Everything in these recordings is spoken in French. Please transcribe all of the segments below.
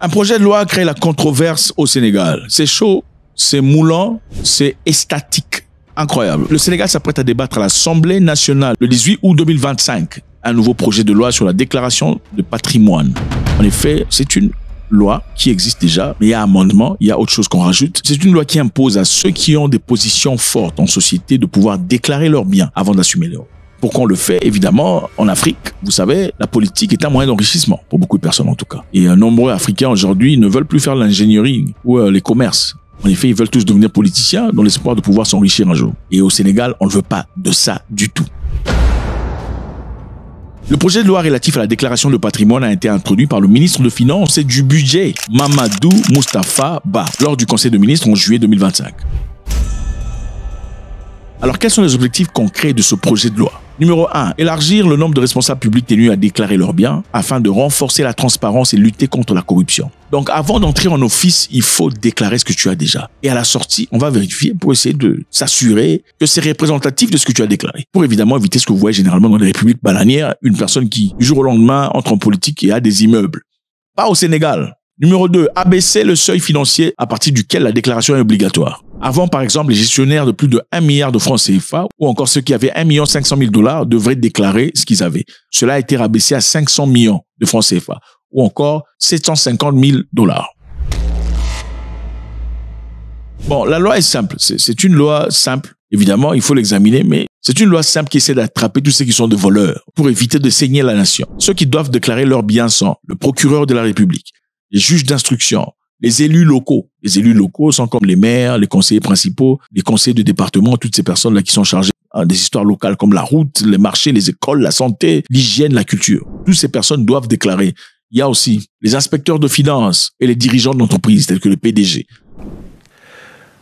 Un projet de loi a créé la controverse au Sénégal. C'est chaud, c'est moulant, c'est extatique. Incroyable. Le Sénégal s'apprête à débattre à l'Assemblée nationale le 18 août 2025 un nouveau projet de loi sur la déclaration de patrimoine. En effet, c'est une loi qui existe déjà, mais il y a amendement, il y a autre chose qu'on rajoute. C'est une loi qui impose à ceux qui ont des positions fortes en société de pouvoir déclarer leurs biens avant d'assumer leurs. Pourquoi on le fait? Évidemment, en Afrique, vous savez, la politique est un moyen d'enrichissement, pour beaucoup de personnes en tout cas. Et nombreux Africains aujourd'hui ne veulent plus faire l'ingénierie ou les commerces. En effet, ils veulent tous devenir politiciens dans l'espoir de pouvoir s'enrichir un jour. Et au Sénégal, on ne veut pas de ça du tout. Le projet de loi relatif à la déclaration de patrimoine a été introduit par le ministre de Finances et du Budget, Mamadou Moustapha Ba, lors du Conseil de ministres en juillet 2025. Alors, quels sont les objectifs concrets de ce projet de loi? Numéro 1. Élargir le nombre de responsables publics tenus à déclarer leurs biens afin de renforcer la transparence et lutter contre la corruption. Donc, avant d'entrer en office, il faut déclarer ce que tu as déjà. Et à la sortie, on va vérifier pour essayer de s'assurer que c'est représentatif de ce que tu as déclaré. Pour évidemment éviter ce que vous voyez généralement dans les républiques bananières, une personne qui, du jour au lendemain, entre en politique et a des immeubles. Pas au Sénégal. Numéro 2. Abaisser le seuil financier à partir duquel la déclaration est obligatoire. Avant, par exemple, les gestionnaires de plus de 1 milliard de francs CFA ou encore ceux qui avaient 1 500 000 $ devraient déclarer ce qu'ils avaient. Cela a été rabaissé à 500 millions de francs CFA ou encore 750 000 $. Bon, la loi est simple. C'est une loi simple. Évidemment, il faut l'examiner, mais c'est une loi simple qui essaie d'attraper tous ceux qui sont des voleurs pour éviter de saigner la nation. Ceux qui doivent déclarer leurs biens sont le procureur de la République, les juges d'instruction, les élus locaux. Les élus locaux sont comme les maires, les conseillers principaux, les conseillers de département, toutes ces personnes-là qui sont chargées des histoires locales comme la route, les marchés, les écoles, la santé, l'hygiène, la culture. Toutes ces personnes doivent déclarer. Il y a aussi les inspecteurs de finances et les dirigeants d'entreprise, tels que le PDG.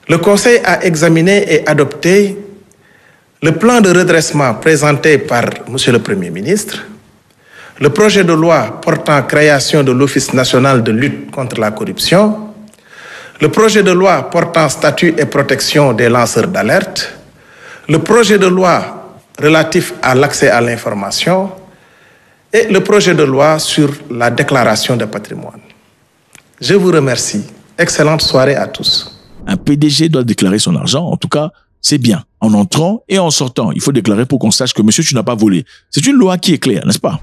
Le Conseil a examiné et adopté le plan de redressement présenté par M. le Premier ministre, le projet de loi portant création de l'Office national de lutte contre la corruption, le projet de loi portant statut et protection des lanceurs d'alerte, le projet de loi relatif à l'accès à l'information et le projet de loi sur la déclaration de patrimoine. Je vous remercie. Excellente soirée à tous. Un PDG doit déclarer son argent, en tout cas, c'est bien. En entrant et en sortant, il faut déclarer pour qu'on sache que monsieur, tu n'as pas volé. C'est une loi qui est claire, n'est-ce pas?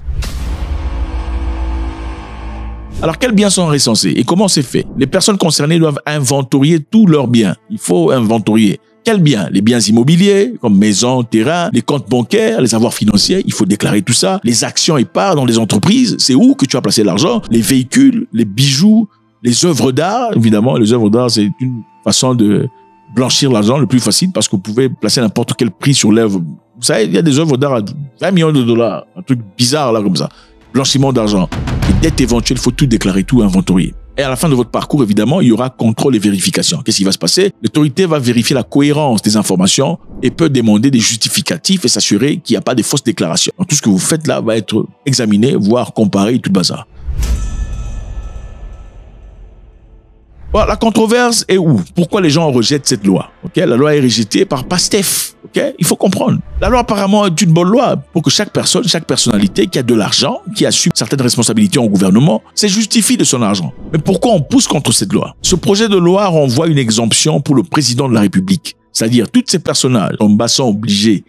Alors, quels biens sont recensés et comment c'est fait? Les personnes concernées doivent inventorier tous leurs biens. Il faut inventorier. Quels biens? Les biens immobiliers, comme maisons, terrains, les comptes bancaires, les avoirs financiers, il faut déclarer tout ça. Les actions et parts dans les entreprises, c'est où que tu as placé l'argent? Les véhicules, les bijoux, les œuvres d'art. Évidemment, les œuvres d'art, c'est une façon de blanchir l'argent le plus facile parce que vous pouvez placer n'importe quel prix sur l'œuvre. Vous savez, il y a des œuvres d'art à 20 millions de $, un truc bizarre là comme ça. Blanchiment d'argent. Et dette éventuelle, il faut tout déclarer, tout inventorier. Et à la fin de votre parcours, évidemment, il y aura contrôle et vérification. Qu'est-ce qui va se passer? L'autorité va vérifier la cohérence des informations et peut demander des justificatifs et s'assurer qu'il n'y a pas de fausses déclarations. Donc, tout ce que vous faites là va être examiné, voire comparé, tout le bazar. Bon, la controverse est où? Pourquoi les gens rejettent cette loi? Okay? La loi est rejetée par PASTEF. Okay? Il faut comprendre. La loi apparemment est une bonne loi pour que chaque personne, chaque personnalité qui a de l'argent, qui assume certaines responsabilités au gouvernement, se justifie de son argent. Mais pourquoi on pousse contre cette loi? Ce projet de loi renvoie une exemption pour le président de la République. C'est-à-dire, tous ces personnages sont obligés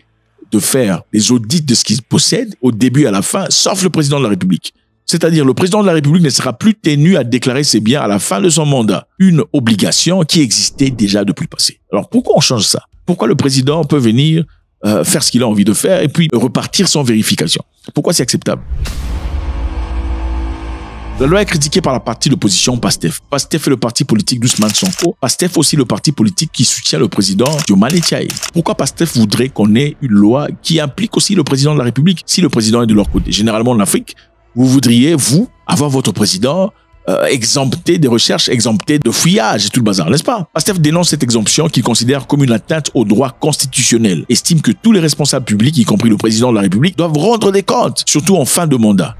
de faire des audits de ce qu'ils possèdent au début et à la fin, sauf le président de la République. C'est-à-dire, le président de la République ne sera plus tenu à déclarer ses biens à la fin de son mandat. Une obligation qui existait déjà depuis le passé. Alors, pourquoi on change ça? Pourquoi le président peut venir faire ce qu'il a envie de faire et puis repartir sans vérification? Pourquoi c'est acceptable? La loi est critiquée par la partie d'opposition PASTEF. PASTEF est le parti politique d'Ousmane Sonko. PASTEF aussi le parti politique qui soutient le président Diomaye Faye. Pourquoi PASTEF voudrait qu'on ait une loi qui implique aussi le président de la République si le président est de leur côté? Généralement en Afrique, vous voudriez, vous, avoir votre président exempté des recherches, exempté de fouillage et tout le bazar, n'est-ce pas? PASTEF dénonce cette exemption qu'il considère comme une atteinte aux droits constitutionnels, estime que tous les responsables publics, y compris le président de la République, doivent rendre des comptes, surtout en fin de mandat.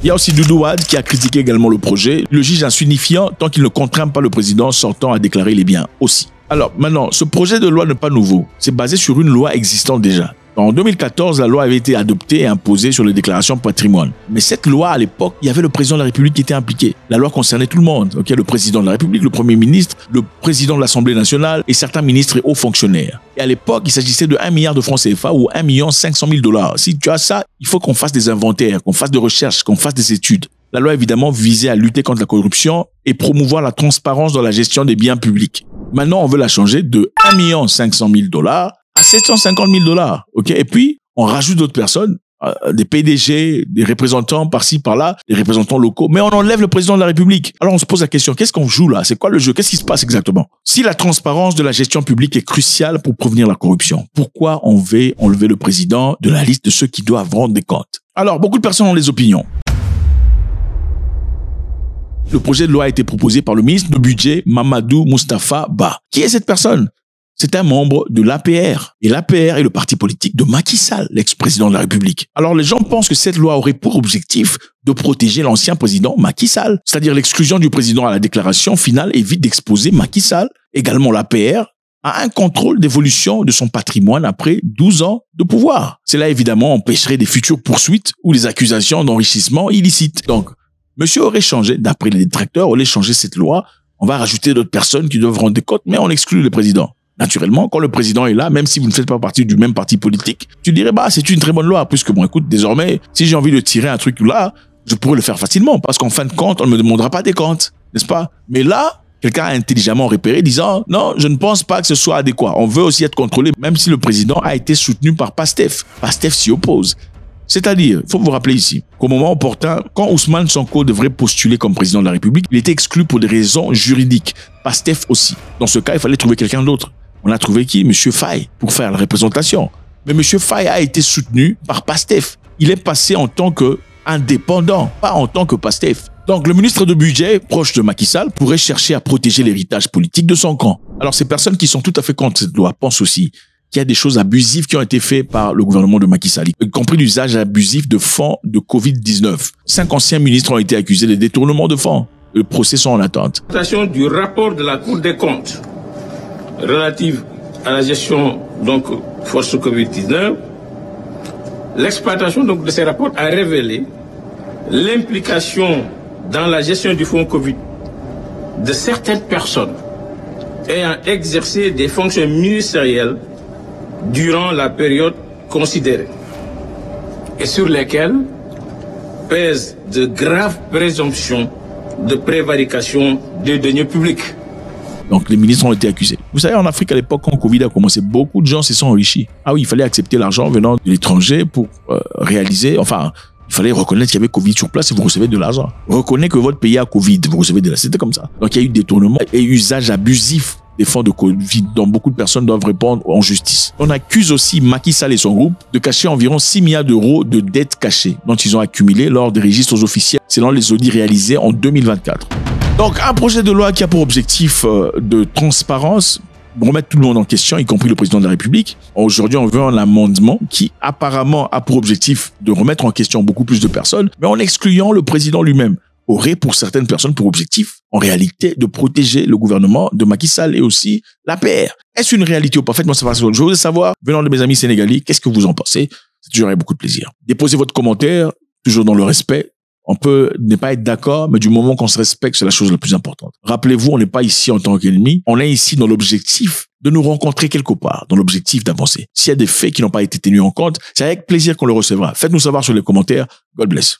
Il y a aussi Doudou Wade qui a critiqué également le projet, le juge insignifiant tant qu'il ne contraint pas le président sortant à déclarer les biens aussi. Alors maintenant, ce projet de loi n'est pas nouveau, c'est basé sur une loi existante déjà. En 2014, la loi avait été adoptée et imposée sur les déclarations de patrimoine. Mais cette loi, à l'époque, il y avait le président de la République qui était impliqué. La loi concernait tout le monde. Okay, le président de la République, le Premier ministre, le président de l'Assemblée nationale et certains ministres et hauts fonctionnaires. Et à l'époque, il s'agissait de 1 milliard de francs CFA ou 1 500 000 $. Si tu as ça, il faut qu'on fasse des inventaires, qu'on fasse des recherches, qu'on fasse des études. La loi, évidemment, visait à lutter contre la corruption et promouvoir la transparence dans la gestion des biens publics. Maintenant, on veut la changer de 1 500 000 $ à 750 000 $. Okay? Et puis, on rajoute d'autres personnes, des PDG, des représentants par-ci, par-là, des représentants locaux, mais on enlève le président de la République. Alors, on se pose la question, qu'est-ce qu'on joue là? C'est quoi le jeu? Qu'est-ce qui se passe exactement? Si la transparence de la gestion publique est cruciale pour prévenir la corruption, pourquoi on veut enlever le président de la liste de ceux qui doivent rendre des comptes? Alors, beaucoup de personnes ont des opinions. Le projet de loi a été proposé par le ministre du Budget, Mamadou Moustapha Ba. Qui est cette personne? C'est un membre de l'APR. Et l'APR est le parti politique de Macky Sall, l'ex-président de la République. Alors les gens pensent que cette loi aurait pour objectif de protéger l'ancien président Macky Sall. C'est-à-dire l'exclusion du président à la déclaration finale évite d'exposer Macky Sall. Également l'APR a un contrôle d'évolution de son patrimoine après 12 ans de pouvoir. Cela évidemment empêcherait des futures poursuites ou des accusations d'enrichissement illicite. Donc, monsieur aurait changé, d'après les détracteurs, aurait changé cette loi. On va rajouter d'autres personnes qui doivent rendre des comptes, mais on exclut le président. Naturellement, quand le président est là, même si vous ne faites pas partie du même parti politique, tu dirais, c'est une très bonne loi, puisque bon, écoute, désormais, si j'ai envie de tirer un truc là, je pourrais le faire facilement, parce qu'en fin de compte, on ne me demandera pas des comptes, n'est-ce pas? Mais là, quelqu'un a intelligemment repéré, disant, non, je ne pense pas que ce soit adéquat. On veut aussi être contrôlé, même si le président a été soutenu par PASTEF. PASTEF s'y oppose. C'est-à-dire, il faut vous rappeler ici qu'au moment opportun, quand Ousmane Sonko devrait postuler comme président de la République, il était exclu pour des raisons juridiques. PASTEF aussi. Dans ce cas, il fallait trouver quelqu'un d'autre. On a trouvé qui? Monsieur Faye, pour faire la représentation. Mais Monsieur Faye a été soutenu par PASTEF. Il est passé en tant qu'indépendant, pas en tant que PASTEF. Donc, le ministre de Budget, proche de Macky Sall, pourrait chercher à protéger l'héritage politique de son camp. Alors, ces personnes qui sont tout à fait contre cette loi pensent aussi qu'il y a des choses abusives qui ont été faites par le gouvernement de Macky Sall, y compris l'usage abusif de fonds de Covid-19. 5 anciens ministres ont été accusés de détournement de fonds. Le procès sont en attente. Du rapport de la Cour des comptes relative à la gestion force Covid-19, l'exploitation de ces rapports a révélé l'implication dans la gestion du fonds Covid de certaines personnes ayant exercé des fonctions ministérielles durant la période considérée et sur lesquelles pèsent de graves présomptions de prévarication des deniers publics. Donc, les ministres ont été accusés. Vous savez, en Afrique, à l'époque, quand Covid a commencé, beaucoup de gens se sont enrichis. Ah oui, il fallait accepter l'argent venant de l'étranger pour réaliser, il fallait reconnaître qu'il y avait Covid sur place et vous recevez de l'argent. Reconnaissez que votre pays a Covid, vous recevez de l'argent. C'était comme ça. Donc, il y a eu détournement et usage abusif des fonds de Covid dont beaucoup de personnes doivent répondre en justice. On accuse aussi Macky Sall et son groupe de cacher environ 6 milliards d'euros de dettes cachées dont ils ont accumulé lors des registres officiels selon les audits réalisés en 2024. Donc, un projet de loi qui a pour objectif de transparence, remettre tout le monde en question, y compris le président de la République. Aujourd'hui, on veut un amendement qui apparemment a pour objectif de remettre en question beaucoup plus de personnes, mais en excluant le président lui-même. Aurait pour certaines personnes pour objectif, en réalité, de protéger le gouvernement de Macky Sall et aussi l'APR. Est-ce une réalité ou pas? Faites-moi savoir. Je veux savoir, venant de mes amis sénégalais, qu'est-ce que vous en pensez? C'est toujours avec beaucoup de plaisir. Déposez votre commentaire, toujours dans le respect. On peut ne pas être d'accord, mais du moment qu'on se respecte, c'est la chose la plus importante. Rappelez-vous, on n'est pas ici en tant qu'ennemis. On est ici dans l'objectif de nous rencontrer quelque part, dans l'objectif d'avancer. S'il y a des faits qui n'ont pas été tenus en compte, c'est avec plaisir qu'on le recevra. Faites-nous savoir sur les commentaires. God bless.